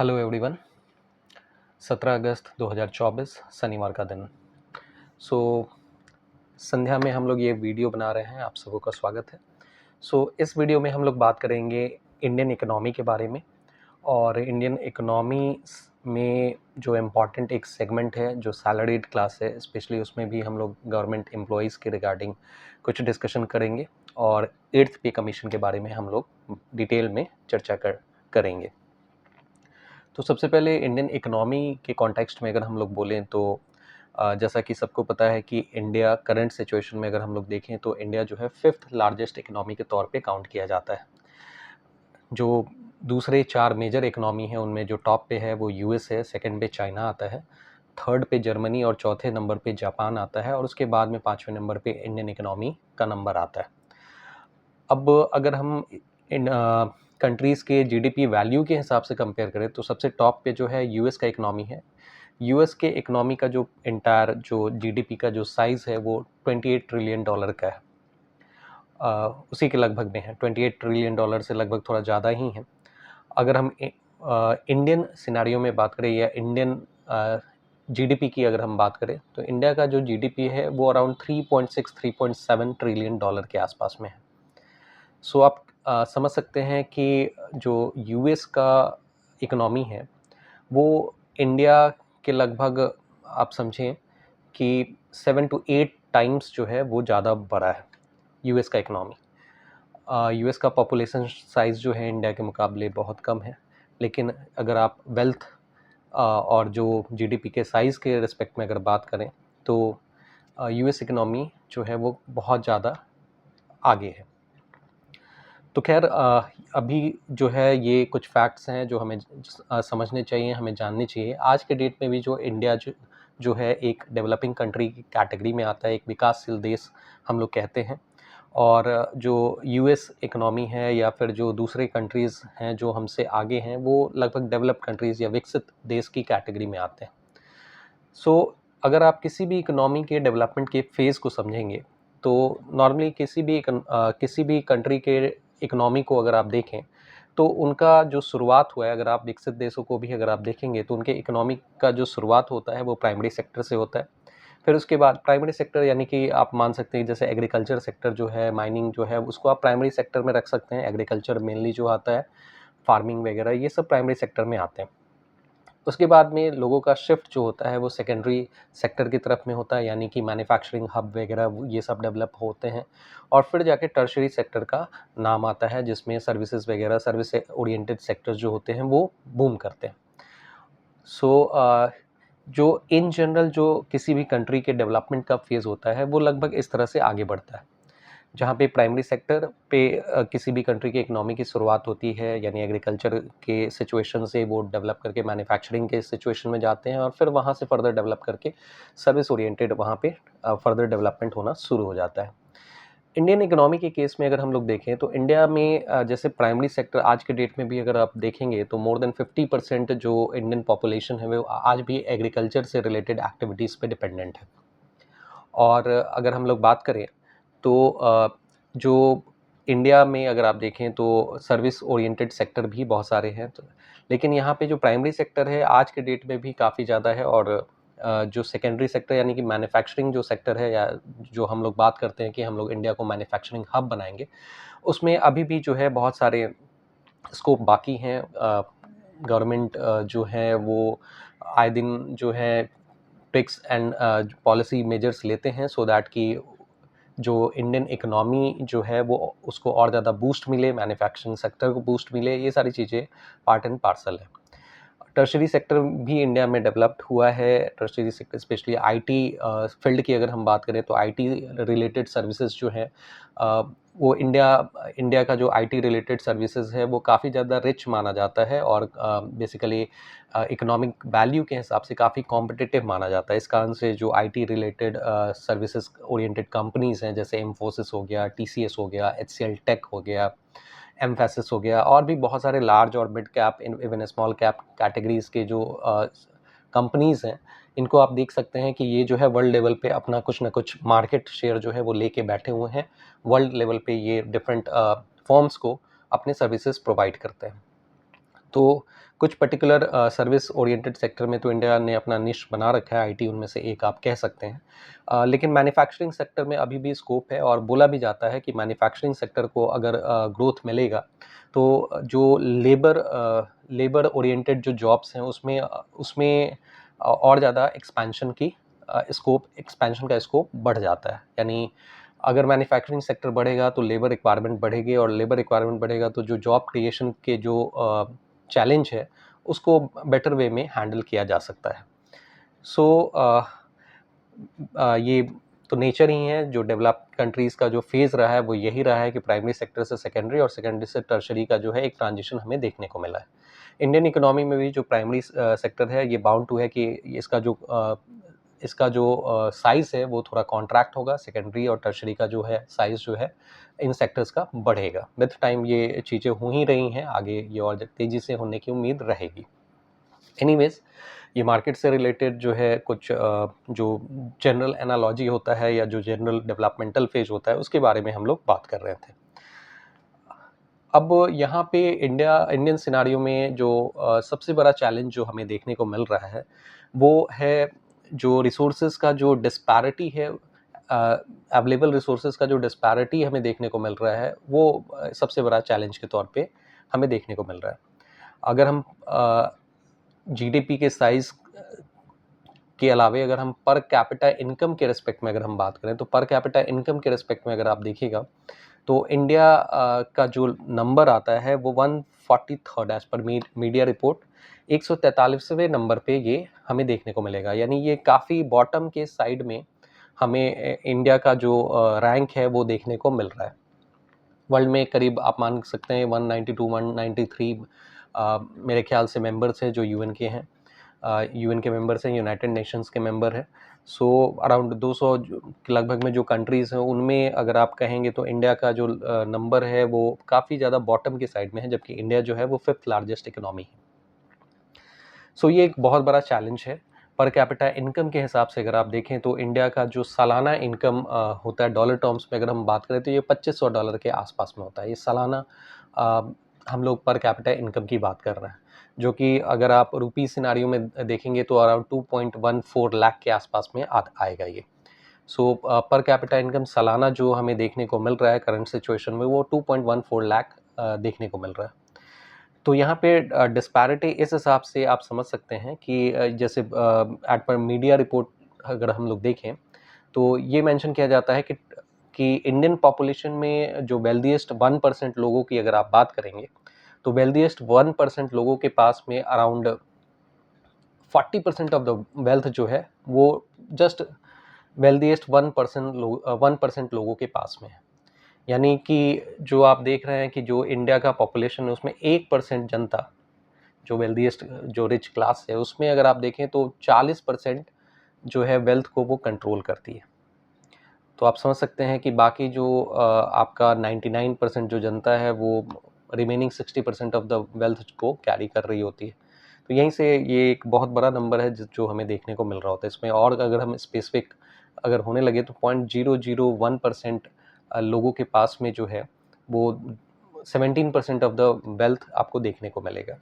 Hello everyone. 17 अगस्त 2024 शनिवार का दिन। संध्या में हम लोग ये वीडियो बना रहे हैं। आप सबों का स्वागत है। इस वीडियो में हम लोग बात करेंगे इंडियन इकोनॉमी के बारे में। और इंडियन इकोनॉमी में जो इम्पॉर्टेंट एक सेगमेंट है जो सैलरीड क्लास है, स्पेशली उसमें भी हम लोग गवर्नमेंट एम्प्लॉयज़ के रिगार्डिंग कुछ डिस्कशन करेंगे। और 8th पे कमीशन के बारे में हम लोग डिटेल में चर्चा करेंगे। तो सबसे पहले इंडियन इकोनॉमी के कॉन्टेक्स्ट में अगर हम लोग बोलें तो जैसा कि सबको पता है कि इंडिया करंट सिचुएशन में अगर हम लोग देखें तो इंडिया जो है 5th लार्जेस्ट इकोनॉमी के तौर पे काउंट किया जाता है। जो दूसरे 4 मेजर इकोनॉमी हैं उनमें जो टॉप पे है वो यूएस है, सेकंड पे चाइना आता है, थर्ड पे जर्मनी और चौथे नंबर पे जापान आता है, और उसके बाद में 5वें नंबर पे इंडियन इकोनॉमी का नंबर आता है। अब अगर हम इन कंट्रीज़ के जीडीपी वैल्यू के हिसाब से कंपेयर करें तो सबसे टॉप पे जो है यूएस का इकोनॉमी है। यूएस के इकोनॉमी का जो एंटायर जो जीडीपी का जो साइज़ है वो $28 ट्रिलियन का है। उसी के लगभग में है, $28 ट्रिलियन से लगभग थोड़ा ज़्यादा ही है। अगर हम इंडियन सिनेरियो में बात करें या इंडियन जीडीपी की अगर हम बात करें तो इंडिया का जो जीडीपी है वो अराउंड 3.6-3.7 ट्रिलियन डॉलर के आसपास में है। आप समझ सकते हैं कि जो यूएस का इकोनॉमी है वो इंडिया के लगभग आप समझें कि 7 to 8 टाइम्स जो है वो ज़्यादा बड़ा है यूएस का इकोनॉमी। यूएस का पॉपुलेशन साइज़ जो है इंडिया के मुकाबले बहुत कम है, लेकिन अगर आप वेल्थ और जो जीडीपी के साइज़ के रिस्पेक्ट में अगर बात करें तो यूएस इकोनॉमी जो है वो बहुत ज़्यादा आगे है। तो खैर अभी जो है ये कुछ फैक्ट्स हैं जो हमें समझने चाहिए, हमें जानने चाहिए। आज के डेट में भी जो इंडिया जो है एक डेवलपिंग कंट्री की कैटेगरी में आता है, एक विकासशील देश हम लोग कहते हैं। और जो यूएस इकोनॉमी है या फिर जो दूसरे कंट्रीज़ हैं जो हमसे आगे हैं वो लगभग डेवलप्ड कंट्रीज़ या विकसित देश की कैटेगरी में आते हैं। अगर आप किसी भी इकोनॉमी के डेवलपमेंट के फेज़ को समझेंगे तो नॉर्मली किसी भी कंट्री के इकोनॉमी को अगर आप देखें तो उनका जो शुरुआत हुआ है, अगर आप विकसित देशों को भी अगर आप देखेंगे तो उनके इकोनॉमी का जो शुरुआत होता है वो प्राइमरी सेक्टर से होता है। फिर उसके बाद प्राइमरी सेक्टर यानी कि आप मान सकते हैं जैसे एग्रीकल्चर सेक्टर जो है, माइनिंग जो है, उसको आप प्राइमरी सेक्टर में रख सकते हैं। एग्रीकल्चर मेनली जो आता है, फार्मिंग वगैरह ये सब प्राइमरी सेक्टर में आते हैं। उसके बाद में लोगों का शिफ्ट जो होता है वो सेकेंडरी सेक्टर की तरफ में होता है, यानी कि मैन्युफैक्चरिंग हब वगैरह ये सब डेवलप होते हैं। और फिर जाके टर्शरी सेक्टर का नाम आता है जिसमें सर्विसेज वगैरह, सर्विस ओरिएंटेड सेक्टर्स जो होते हैं वो बूम करते हैं। जो इन जनरल जो किसी भी कंट्री के डेवलपमेंट का फेज़ होता है वो लगभग इस तरह से आगे बढ़ता है। जहाँ पे प्राइमरी सेक्टर पे किसी भी कंट्री की इकोनॉमी की शुरुआत होती है, यानी एग्रीकल्चर के सिचुएशन से वो डेवलप करके मैन्युफैक्चरिंग के सिचुएशन में जाते हैं और फिर वहाँ से फर्दर डेवलप करके सर्विस ओरिएंटेड वहाँ पे फर्दर डेवलपमेंट होना शुरू हो जाता है। इंडियन इकोनॉमी के केस में अगर हम लोग देखें तो इंडिया में जैसे प्राइमरी सेक्टर आज के डेट में भी अगर आप देखेंगे तो मोर देन 50% जो इंडियन पॉपुलेशन है वो आज भी एग्रीकल्चर से रिलेटेड एक्टिविटीज़ पे डिपेंडेंट है। और अगर हम लोग बात करें तो जो इंडिया में अगर आप देखें तो सर्विस ओरिएंटेड सेक्टर भी बहुत सारे हैं, तो लेकिन यहाँ पे जो प्राइमरी सेक्टर है आज के डेट में भी काफ़ी ज़्यादा है। और जो सेकेंडरी सेक्टर यानी कि मैन्युफैक्चरिंग जो सेक्टर है, या जो हम लोग बात करते हैं कि हम लोग इंडिया को मैन्युफैक्चरिंग हब बनाएंगे, उसमें अभी भी जो है बहुत सारे स्कोप बाकी हैं। गवर्नमेंट जो है वो आए दिन जो है ट्रिक्स एंड पॉलिसी मेजर्स लेते हैं सो दैट कि जो इंडियन इकोनॉमी जो है वो उसको और ज़्यादा बूस्ट मिले, मैन्युफैक्चरिंग सेक्टर को बूस्ट मिले, ये सारी चीज़ें पार्ट एंड पार्सल है। टर्शरी सेक्टर भी इंडिया में डेवलप्ड हुआ है। Tertiary sector specially IT field की अगर हम बात करें तो आईटी रिलेटेड सर्विसेज जो है वो इंडिया का जो आईटी रिलेटेड सर्विसेज है वो काफ़ी ज़्यादा रिच माना जाता है और बेसिकली इकोनॉमिक वैल्यू के हिसाब से काफ़ी कॉम्पिटिटिव माना जाता है। इस कारण से जो IT related services oriented companies हैं जैसे इन्फोसिस हो गया, टीसीएस हो गया, एचसीएल टेक हो गया, एम्फेसिस हो गया, और भी बहुत सारे लार्ज और mid cap even small cap categories के जो कंपनीज़ हैं, इनको आप देख सकते हैं कि ये जो है वर्ल्ड लेवल पे अपना कुछ ना कुछ मार्केट शेयर जो है वो लेके बैठे हुए हैं। वर्ल्ड लेवल पे ये डिफरेंट फर्म्स को अपने सर्विसेज प्रोवाइड करते हैं। तो कुछ पर्टिकुलर सर्विस ओरिएंटेड सेक्टर में तो इंडिया ने अपना निश बना रखा है, आईटी उनमें से एक आप कह सकते हैं। लेकिन मैन्युफैक्चरिंग सेक्टर में अभी भी स्कोप है, और बोला भी जाता है कि मैन्युफैक्चरिंग सेक्टर को अगर ग्रोथ मिलेगा तो जो लेबर ओरिएंटेड जो जॉब्स हैं उसमें उसमें और ज़्यादा एक्सपेंशन का स्कोप बढ़ जाता है। यानी अगर मैन्युफैक्चरिंग सेक्टर बढ़ेगा तो लेबर रिक्वायरमेंट बढ़ेगी, और लेबर रिक्वायरमेंट बढ़ेगा तो जो जॉब क्रिएशन के जो चैलेंज है उसको बेटर वे में हैंडल किया जा सकता है। सो ये तो नेचर ही है, जो डेवलप्ड कंट्रीज़ का जो फेज़ रहा है वो यही रहा है कि प्राइमरी सेक्टर से सेकेंडरी और सेकेंडरी से टर्शरी का जो है एक ट्रांजिशन हमें देखने को मिला है। इंडियन इकोनॉमी में भी जो प्राइमरी सेक्टर है ये बाउंड टू है कि इसका जो साइज़ है वो थोड़ा कॉन्ट्रैक्ट होगा, सेकेंडरी और टर्शरी का जो है साइज़ जो है इन सेक्टर्स का बढ़ेगा। विद टाइम ये चीज़ें हो ही रही हैं, आगे ये और तेज़ी से होने की उम्मीद रहेगी। एनीवेज, ये मार्केट से रिलेटेड जो है कुछ जो जनरल एनालॉजी होता है या जो जनरल डेवलपमेंटल फेज होता है उसके बारे में हम लोग बात कर रहे थे। अब यहाँ पे इंडियन सिनारियो में जो सबसे बड़ा चैलेंज जो हमें देखने को मिल रहा है वो है जो रिसोर्सेज का जो डिस्पैरिटी है, अवेलेबल रिसोर्सेज का जो डिस्पैरिटी हमें देखने को मिल रहा है वो सबसे बड़ा चैलेंज के तौर पे हमें देखने को मिल रहा है। अगर हम जीडीपी के साइज के अलावे अगर हम पर कैपिटा इनकम के रिस्पेक्ट में अगर हम बात करें तो पर कैपिटा इनकम के रिस्पेक्ट में अगर आप देखिएगा तो इंडिया का जो नंबर आता है वो 143rd as per media report 143वें number पे ये हमें देखने को मिलेगा। यानी ये काफ़ी बॉटम के साइड में हमें इंडिया का जो रैंक है वो देखने को मिल रहा है। वर्ल्ड में करीब आप मान सकते हैं 192 193 मेरे ख्याल से मेंबर्स हैं जो यूएन के हैं, यूएन के मेंबर्स हैं, यूनाइटेड नेशंस के मेंबर हैं। सो अराउंड 200 के लगभग में जो कंट्रीज़ हैं उनमें अगर आप कहेंगे तो इंडिया का जो नंबर है वो काफ़ी ज़्यादा बॉटम के साइड में है, जबकि इंडिया जो है वो 5th लार्जेस्ट इकोनॉमी है। सो ये एक बहुत बड़ा चैलेंज है। पर कैपिटा इनकम के हिसाब से अगर आप देखें तो इंडिया का जो सालाना इनकम होता है डॉलर टर्म्स में अगर हम बात करें तो ये $2500 के आसपास में होता है। ये सालाना हम लोग पर कैपिटा इनकम की बात कर रहे हैं, जो कि अगर आप रुपी सिनारियो में देखेंगे तो अराउंड 2.14 लाख के आसपास में आएगा ये। सो पर कैपिटा इनकम सालाना जो हमें देखने को मिल रहा है करंट सिचुएशन में वो 2.14 लाख देखने को मिल रहा है। तो यहाँ पे डिस्पैरिटी इस हिसाब से आप समझ सकते हैं कि जैसे एट पर मीडिया रिपोर्ट अगर हम लोग देखें तो ये मेंशन किया जाता है कि इंडियन पॉपुलेशन में जो वेल्दीएस्ट 1% लोगों की अगर आप बात करेंगे तो वेल्दीएस्ट 1% लोगों के पास में अराउंड 40% ऑफ द वेल्थ जो है वो जस्ट वेल्दीएस्ट 1% लोगों के पास में है। यानी कि जो आप देख रहे हैं कि जो इंडिया का पॉपुलेशन है उसमें 1% जनता जो वेल्दीएस्ट जो रिच क्लास है उसमें अगर आप देखें तो 40% जो है वेल्थ को वो कंट्रोल करती है। तो आप समझ सकते हैं कि बाकी जो आपका 99% जो जनता है वो रिमेनिंग 60% ऑफ द वेल्थ को कैरी कर रही होती है। तो यहीं से ये एक बहुत बड़ा नंबर है जो हमें देखने को मिल रहा होता है इसमें। और अगर हम स्पेसिफिक अगर होने लगे तो 0.001% लोगों के पास में जो है वो 17% ऑफ द वेल्थ आपको देखने को मिलेगा।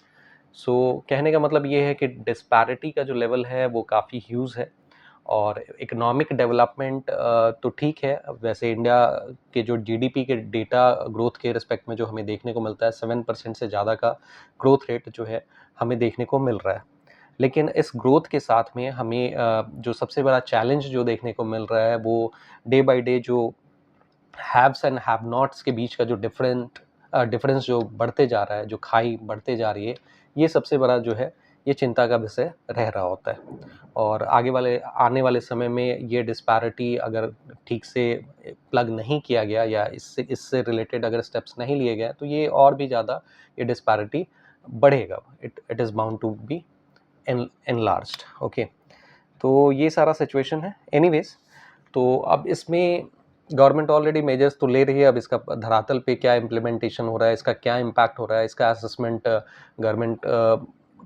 सो कहने का मतलब ये है कि डिस्पैरिटी का जो लेवल है वो काफ़ी ह्यूज है। और इकोनॉमिक डेवलपमेंट तो ठीक है, वैसे इंडिया के जो जीडीपी के डेटा ग्रोथ के रिस्पेक्ट में जो हमें देखने को मिलता है 7% से ज़्यादा का ग्रोथ रेट जो है हमें देखने को मिल रहा है। लेकिन इस ग्रोथ के साथ में हमें जो सबसे बड़ा चैलेंज जो देखने को मिल रहा है वो डे बाय डे जो हैव्स एंड हैव नॉट्स के बीच का जो डिफरेंस जो बढ़ते जा रहा है, जो खाई बढ़ते जा रही है, ये सबसे बड़ा जो है ये चिंता का विषय रह रहा होता है। और आने वाले समय में ये डिस्पैरिटी अगर ठीक से प्लग नहीं किया गया या इससे रिलेटेड अगर स्टेप्स नहीं लिए गए तो ये और भी ज़्यादा ये डिस्पैरिटी बढ़ेगा। It is bound to be enlarged. Okay, तो ये सारा सिचुएशन है। एनीवेज, तो अब इसमें गवर्नमेंट ऑलरेडी मेजर्स तो ले रही है, अब इसका धरातल पे क्या इम्प्लीमेंटेशन हो रहा है, इसका क्या इम्पैक्ट हो रहा है, इसका असेसमेंट गवर्नमेंट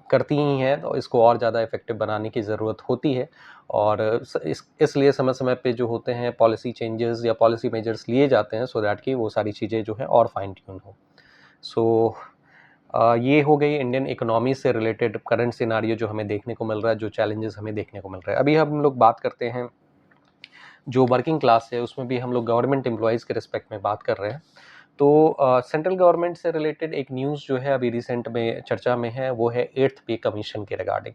करती ही है, तो इसको और ज़्यादा इफेक्टिव बनाने की ज़रूरत होती है। और इसलिए समय समय पे जो होते हैं पॉलिसी चेंजेस या पॉलिसी मेजर्स लिए जाते हैं सो दैट कि वो सारी चीज़ें जो हैं और फाइन ट्यून हो। सो ये हो गई इंडियन इकोनॉमी से रिलेटेड करंट सिनारियो जो हमें देखने को मिल रहा है, जो चैलेंजेस हमें देखने को मिल रहा है। अभी हम लोग बात करते हैं जो वर्किंग क्लास है, उसमें भी हम लोग गवर्नमेंट एम्प्लॉयज़ के रिस्पेक्ट में बात कर रहे हैं। तो सेंट्रल गवर्नमेंट से रिलेटेड एक न्यूज़ जो है अभी रिसेंट में चर्चा में है, वो है 8th पे कमीशन के रिगार्डिंग।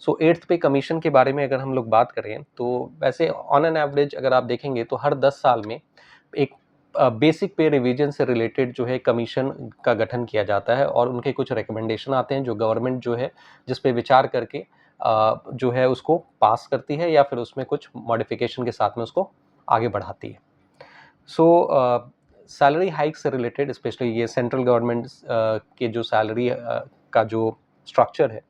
सो 8th पे कमीशन के बारे में अगर हम लोग बात करें, तो वैसे ऑन एन एवरेज अगर आप देखेंगे तो हर 10 साल में एक बेसिक पे रिवीजन से रिलेटेड जो है कमीशन का गठन किया जाता है, और उनके कुछ रिकमेंडेशन आते हैं जो गवर्नमेंट जो है जिस पे विचार करके जो है उसको पास करती है, या फिर उसमें कुछ मॉडिफिकेशन के साथ में उसको आगे बढ़ाती है। सो सैलरी हाइक से रिलेटेड, स्पेशली ये सेंट्रल गवर्नमेंट के जो सैलरी का जो स्ट्रक्चर है,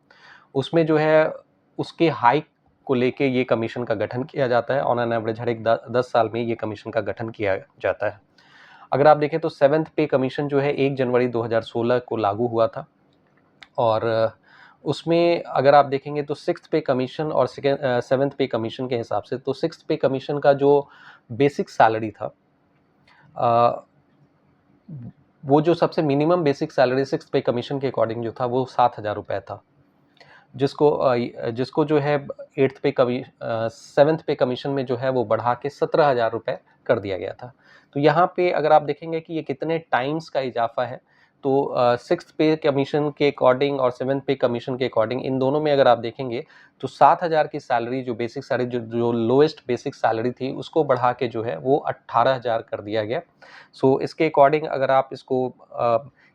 उसमें जो है उसके हाइक को लेके ये कमीशन का गठन किया जाता है। ऑन एन एवरेज हर एक 10 साल में ये कमीशन का गठन किया जाता है। अगर आप देखें तो 7th पे कमीशन जो है 1 जनवरी 2016 को लागू हुआ था, और उसमें अगर आप देखेंगे तो 6th पे कमीशन और 7th पे कमीशन के हिसाब से, तो 6th पे कमीशन का जो बेसिक सैलरी था, वो जो सबसे मिनिमम बेसिक सैलरी 6th पे कमीशन के अकॉर्डिंग जो था वो 7,000 रुपये था, जिसको जो है 7th पे कमीशन में जो है वो बढ़ा के 17,000 रुपये कर दिया गया था। तो यहाँ पे अगर आप देखेंगे कि ये कितने टाइम्स का इजाफा है, तो 6th पे कमीशन के अकॉर्डिंग और 7th पे कमीशन के अकॉर्डिंग इन दोनों में अगर आप देखेंगे तो 7,000 की सैलरी, जो बेसिक सैलरी, जो लोएस्ट बेसिक सैलरी थी, उसको बढ़ा के जो है वो 18,000 कर दिया गया। सो इसके अकॉर्डिंग अगर आप इसको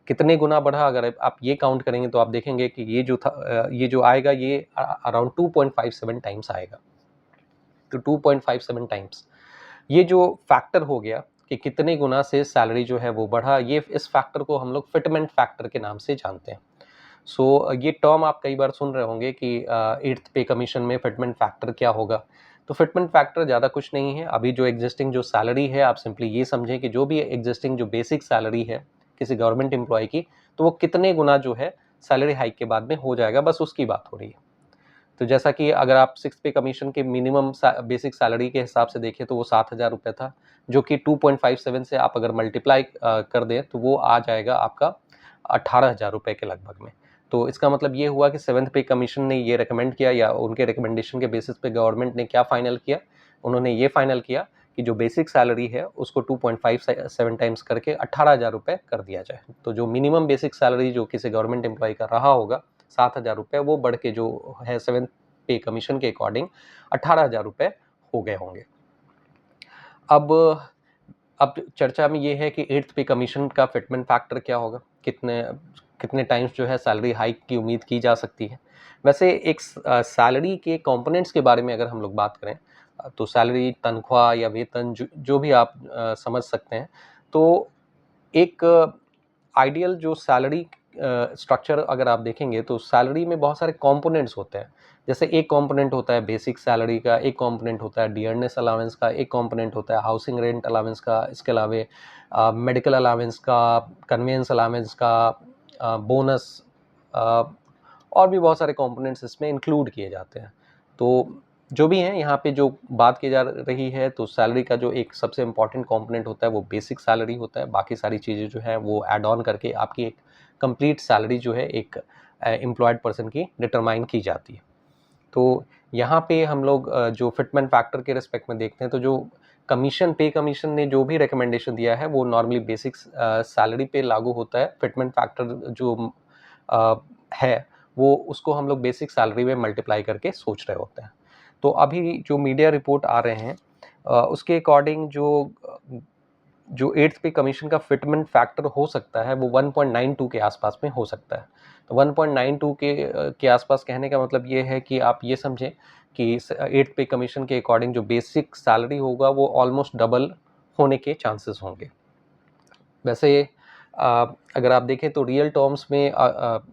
कितने गुना बढ़ा, अगर आप ये काउंट करेंगे तो आप देखेंगे कि ये जो था, ये जो आएगा ये अराउंड 2.57 टाइम्स आएगा। तो 2.57 टाइम्स ये जो फैक्टर हो गया कि कितने गुना से सैलरी जो है वो बढ़ा, ये इस फैक्टर को हम लोग फिटमेंट फैक्टर के नाम से जानते हैं। सो ये टर्म आप कई बार सुन रहे होंगे कि 8th पे कमीशन में फिटमेंट फैक्टर क्या होगा। तो फिटमेंट फैक्टर ज़्यादा कुछ नहीं है, अभी जो एग्जिस्टिंग जो सैलरी है, आप सिंपली ये समझें कि जो भी एग्जिस्टिंग जो बेसिक सैलरी है किसी गवर्नमेंट एम्प्लॉय की, तो वो कितने गुना जो है सैलरी हाइक के बाद में हो जाएगा, बस उसकी बात हो रही है। तो जैसा कि अगर आप 6th पे कमीशन के मिनिमम बेसिक सैलरी के हिसाब से देखें तो वो 7,000 रुपये था, जो कि 2.57 से आप अगर मल्टीप्लाई कर दें तो वो आ जाएगा आपका 18,000 रुपये के लगभग में। तो इसका मतलब ये हुआ कि 7th पे कमीशन ने ये रिकमेंड किया, या उनके रिकमेंडेशन के बेसिस पे गवर्नमेंट ने क्या फाइनल किया, उन्होंने ये फाइनल किया कि जो बेसिक सैलरी है उसको 2.57 टाइम्स करके 18,000 रुपये कर दिया जाए। तो जो मिनिमम बेसिक सैलरी जो किसी गवर्नमेंट एम्प्लॉय का रहा होगा 7,000 रुपये, वो बढ़ के जो है 7th पे कमीशन के अकॉर्डिंग 18,000 रुपये हो गए होंगे। अब चर्चा में ये है कि 8th पे कमीशन का फिटमेंट फैक्टर क्या होगा, कितने कितने टाइम्स जो है सैलरी हाइक की उम्मीद की जा सकती है। वैसे एक सैलरी के कंपोनेंट्स के बारे में अगर हम लोग बात करें, तो सैलरी, तनख्वाह या वेतन, जो भी आप समझ सकते हैं, तो एक आइडियल जो सैलरी स्ट्रक्चर अगर आप देखेंगे तो सैलरी में बहुत सारे कंपोनेंट्स होते हैं। जैसे एक कंपोनेंट होता है बेसिक सैलरी का, एक कंपोनेंट होता है डियरनेस अलाउंस का, एक कंपोनेंट होता है हाउसिंग रेंट अलाउंस का, इसके अलावा मेडिकल अलाउंस का, कन्वेंस अलाउंस का, बोनस, और भी बहुत सारे कंपोनेंट्स इसमें इंक्लूड किए जाते हैं। तो जो भी हैं यहाँ पे जो बात की जा रही है, तो सैलरी का जो एक सबसे इम्पॉर्टेंट कंपोनेंट होता है वो बेसिक सैलरी होता है। बाकी सारी चीज़ें जो हैं वो ऐड ऑन करके आपकी एक कंप्लीट सैलरी जो है एक एम्प्लॉयड पर्सन की डिटरमाइन की जाती है। तो यहाँ पे हम लोग जो फिटमेंट फैक्टर के रिस्पेक्ट में देखते हैं, तो जो पे कमीशन ने जो भी रिकमेंडेशन दिया है वो नॉर्मली बेसिक सैलरी पे लागू होता है। फिटमेंट फैक्टर जो है वो उसको हम लोग बेसिक सैलरी में मल्टीप्लाई करके सोच रहे होते हैं। तो अभी जो मीडिया रिपोर्ट आ रहे हैं उसके अकॉर्डिंग जो 8th पे कमीशन का फिटमेंट फैक्टर हो सकता है वो 1.92 के आसपास में हो सकता है। तो 1.92 के आसपास कहने का मतलब ये है कि आप ये समझें कि 8th पे कमीशन के अकॉर्डिंग जो बेसिक सैलरी होगा वो ऑलमोस्ट डबल होने के चांसेस होंगे। वैसे अगर आप देखें तो रियल टर्म्स में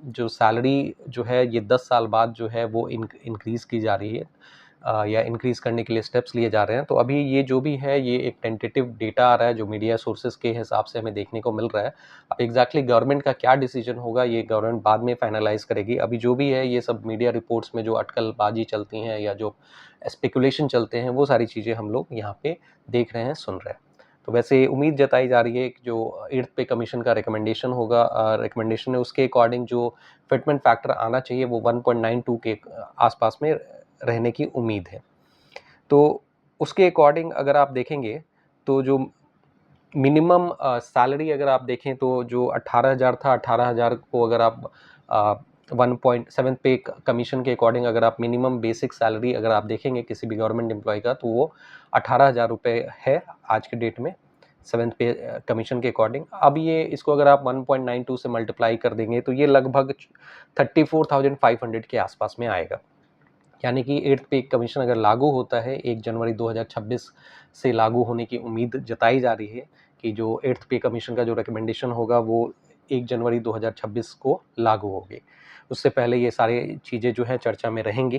जो सैलरी जो है ये 10 साल बाद जो है वो इंक्रीज़ की जा रही है, या इंक्रीज़ करने के लिए स्टेप्स लिए जा रहे हैं। तो अभी ये जो भी है ये एक टेंटेटिव डेटा आ रहा है जो मीडिया सोर्सेज के हिसाब से हमें देखने को मिल रहा है। अब एग्जैक्टली गवर्नमेंट का क्या डिसीजन होगा ये गवर्नमेंट बाद में फाइनलाइज करेगी। अभी जो भी है ये सब मीडिया रिपोर्ट्स में जो अटकलबाजी चलती हैं या जो स्पेकुलेशन चलते हैं वो सारी चीज़ें हम लोग यहाँ पे देख रहे हैं, सुन रहे हैं। तो वैसे उम्मीद जताई जा रही है कि जो 8th पे कमीशन का रिकमेंडेशन होगा, रिकमेंडेशन है, उसके अकॉर्डिंग जो फिटमेंट फैक्टर आना चाहिए वो 1.92 के आसपास में रहने की उम्मीद है। तो उसके अकॉर्डिंग अगर आप देखेंगे तो जो मिनिमम सैलरी अगर आप देखें तो जो 18,000 था, 18,000 को अगर आप 1.7 पे कमीशन के अकॉर्डिंग अगर आप मिनिमम बेसिक सैलरी अगर आप देखेंगे किसी भी गवर्नमेंट एम्प्लॉय का, तो वो 18,000 रुपये है आज के डेट में 7th पे कमीशन के अकॉर्डिंग। अब ये इसको अगर आप 1.92 से मल्टीप्लाई कर देंगे तो ये लगभग 34,500 के आसपास में आएगा। यानी कि 8th पे कमीशन अगर लागू होता है 1 जनवरी 2026 से लागू होने की उम्मीद जताई जा रही है कि जो 8th पे कमीशन का जो रिकमेंडेशन होगा वो 1 जनवरी 2026 को लागू होगी। उससे पहले ये सारी चीज़ें जो हैं चर्चा में रहेंगी।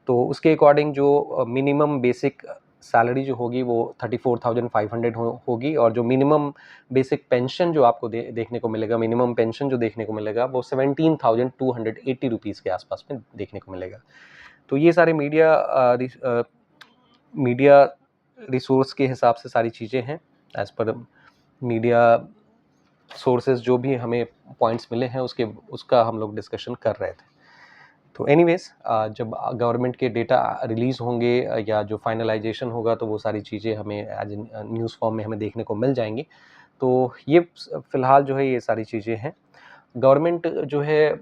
तो उसके अकॉर्डिंग जो मिनिमम बेसिक सैलरी जो होगी वो 34,500 होगी, और जो मिनिमम बेसिक पेंशन जो आपको देखने को मिलेगा, मिनिमम पेंशन जो देखने को मिलेगा वो 17,280 रुपीज़ के आसपास में देखने को मिलेगा। तो ये सारे मीडिया रिसोर्स के हिसाब से सारी चीज़ें हैं, एज़ पर मीडिया सोर्सेज जो भी हमें पॉइंट्स मिले हैं उसका हम लोग डिस्कशन कर रहे थे। तो एनीवेज जब गवर्नमेंट के डेटा रिलीज़ होंगे या जो फाइनलाइजेशन होगा तो वो सारी चीज़ें हमें एज न्यूज़ फॉर्म में हमें देखने को मिल जाएंगी। तो ये फ़िलहाल जो है ये सारी चीज़ें हैं। गवर्नमेंट जो है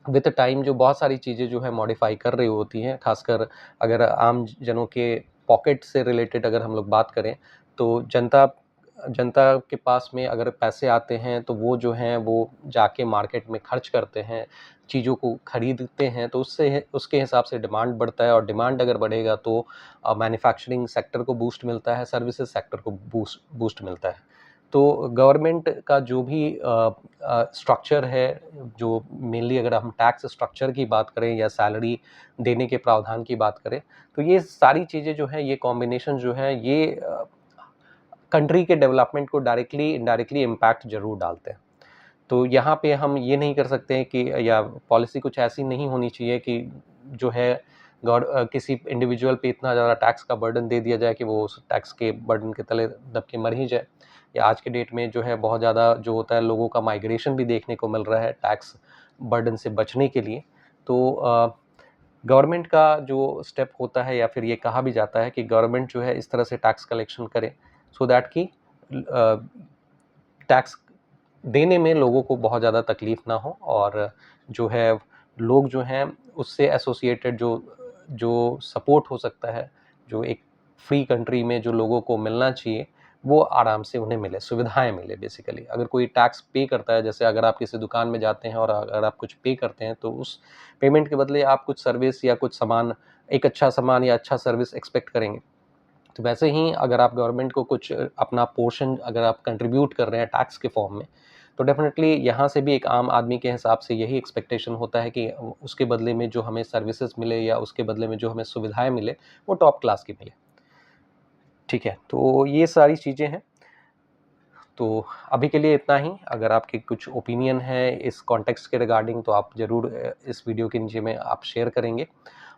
विद टाइम जो बहुत सारी चीज़ें जो है मॉडिफाई कर रही होती हैं, खासकर अगर आम जनों के पॉकेट से रिलेटेड अगर हम लोग बात करें तो जनता के पास में अगर पैसे आते हैं तो वो जो हैं वो जाके मार्केट में खर्च करते हैं, चीज़ों को खरीदते हैं, तो उसके हिसाब से डिमांड बढ़ता है, और डिमांड अगर बढ़ेगा तो मैन्युफैक्चरिंग सेक्टर को बूस्ट मिलता है, सर्विसेज सेक्टर को बूस्ट मिलता है। तो गवर्नमेंट का जो भी स्ट्रक्चर है, जो मेनली अगर हम टैक्स स्ट्रक्चर की बात करें या सैलरी देने के प्रावधान की बात करें, तो ये सारी चीज़ें जो हैं, ये कॉम्बिनेशन जो है ये कंट्री के डेवलपमेंट को डायरेक्टली इनडायरेक्टली इम्पैक्ट ज़रूर डालते हैं। तो यहाँ पे हम ये नहीं कर सकते हैं कि या पॉलिसी कुछ ऐसी नहीं होनी चाहिए कि जो है किसी इंडिविजुअल पे इतना ज़्यादा टैक्स का बर्डन दे दिया जाए कि वो उस टैक्स के बर्डन के तले दब के मर ही जाए। या आज के डेट में जो है बहुत ज़्यादा जो होता है लोगों का माइग्रेशन भी देखने को मिल रहा है टैक्स बर्डन से बचने के लिए। तो गवर्नमेंट का जो स्टेप होता है, या फिर ये कहा भी जाता है कि गवर्नमेंट जो है इस तरह से टैक्स कलेक्शन करे सो दैट कि टैक्स देने में लोगों को बहुत ज़्यादा तकलीफ़ ना हो, और जो है लोग जो हैं उससे एसोसिएटेड जो जो सपोर्ट हो सकता है, जो एक फ्री कंट्री में जो लोगों को मिलना चाहिए, वो आराम से उन्हें मिले, सुविधाएँ मिले बेसिकली। अगर कोई टैक्स पे करता है, जैसे अगर आप किसी दुकान में जाते हैं और अगर आप कुछ पे करते हैं, तो उस पेमेंट के बदले आप कुछ सर्विस या कुछ सामान, एक अच्छा सामान या अच्छा सर्विस एक्सपेक्ट करेंगे। तो वैसे ही अगर आप गवर्नमेंट को कुछ अपना पोर्शन अगर आप कंट्रीब्यूट कर रहे हैं टैक्स के फॉर्म में, तो डेफिनेटली यहाँ से भी एक आम आदमी के हिसाब से यही एक्सपेक्टेशन होता है कि उसके बदले में जो हमें सर्विसेज मिले या उसके बदले में जो हमें सुविधाएं मिले वो टॉप क्लास की मिले। ठीक है, तो ये सारी चीज़ें हैं। तो अभी के लिए इतना ही। अगर आपके कुछ ओपिनियन है इस कॉन्टेक्स्ट के रिगार्डिंग तो आप ज़रूर इस वीडियो के नीचे में आप शेयर करेंगे।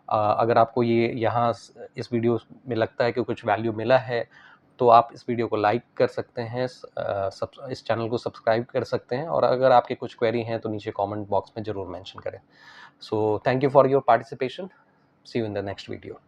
अगर आपको ये यहाँ इस वीडियो में लगता है कि कुछ वैल्यू मिला है तो आप इस वीडियो को लाइक कर सकते हैं, इस चैनल को सब्सक्राइब कर सकते हैं, और अगर आपके कुछ क्वेरी हैं तो नीचे कमेंट बॉक्स में ज़रूर मेंशन करें। So thank you for your participation. See you in the next video.